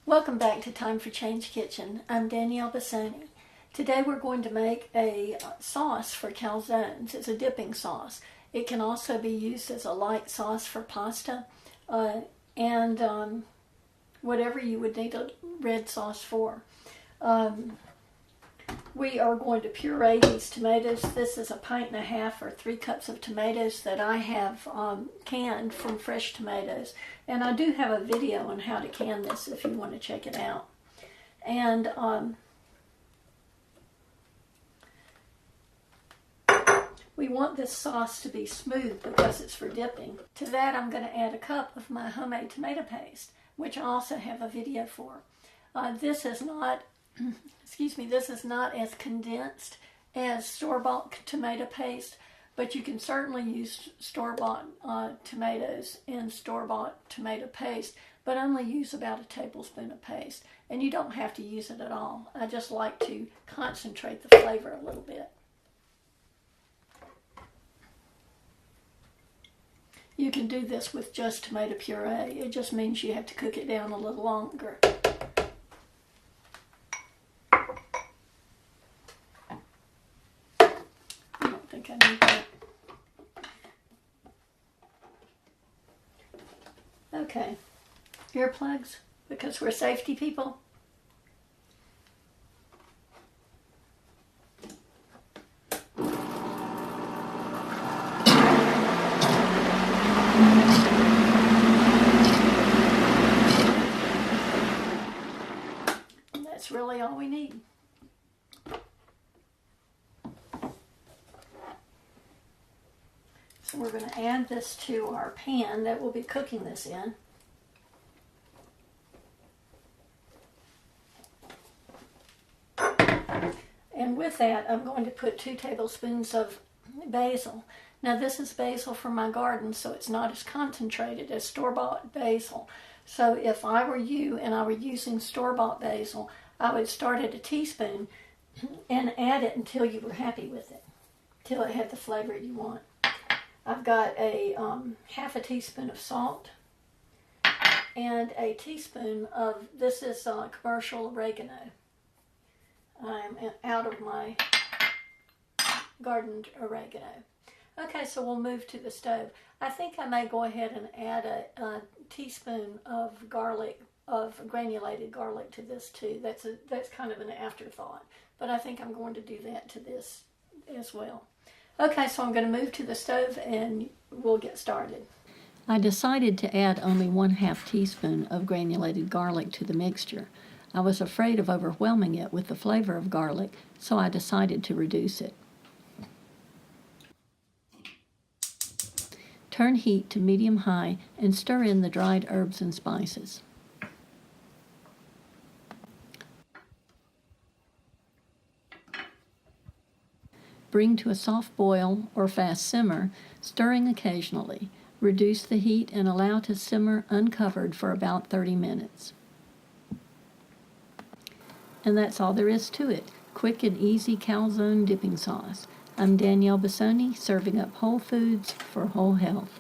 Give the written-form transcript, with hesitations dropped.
Welcome back to Time for Change Kitchen. I'm Danielle Bassoni. Today we're going to make a sauce for calzones. It's a dipping sauce. It can also be used as a light sauce for pasta and whatever you would need a red sauce for. We are going to puree these tomatoes. This is 1.5 pints or 3 cups of tomatoes that I have canned from fresh tomatoes. And I do have a video on how to can this if you want to check it out. And we want this sauce to be smooth because it's for dipping. To that I'm going to add a cup of my homemade tomato paste, which I also have a video for. This is not this is not as condensed as store-bought tomato paste, but you can certainly use store-bought tomatoes in store-bought tomato paste, but only use about 1 tablespoon of paste. And you don't have to use it at all. I just like to concentrate the flavor a little bit. You can do this with just tomato puree. It just means you have to cook it down a little longer. I need that. Okay, earplugs because we're safety people. And that's really all we need. So we're going to add this to our pan that we'll be cooking this in. And with that, I'm going to put 2 tablespoons of basil. Now this is basil from my garden, so it's not as concentrated as store-bought basil. So if I were you and I were using store-bought basil, I would start at 1 teaspoon and add it until you were happy with it, till it had the flavor you want. I've got a ½ teaspoon of salt and 1 teaspoon of, this is commercial oregano. I'm out of my gardened oregano. Okay, so we'll move to the stove. I think I may go ahead and add a teaspoon of garlic, of granulated garlic to this too. That's kind of an afterthought, but I think I'm going to do that to this as well. Okay, so I'm going to move to the stove and we'll get started. I decided to add only 1/2 teaspoon of granulated garlic to the mixture. I was afraid of overwhelming it with the flavor of garlic, so I decided to reduce it. Turn heat to medium-high and stir in the dried herbs and spices. Bring to a soft boil or fast simmer, stirring occasionally. Reduce the heat and allow to simmer uncovered for about 30 minutes. And that's all there is to it. Quick and easy calzone dipping sauce. I'm Danielle Bassoni, serving up whole foods for whole health.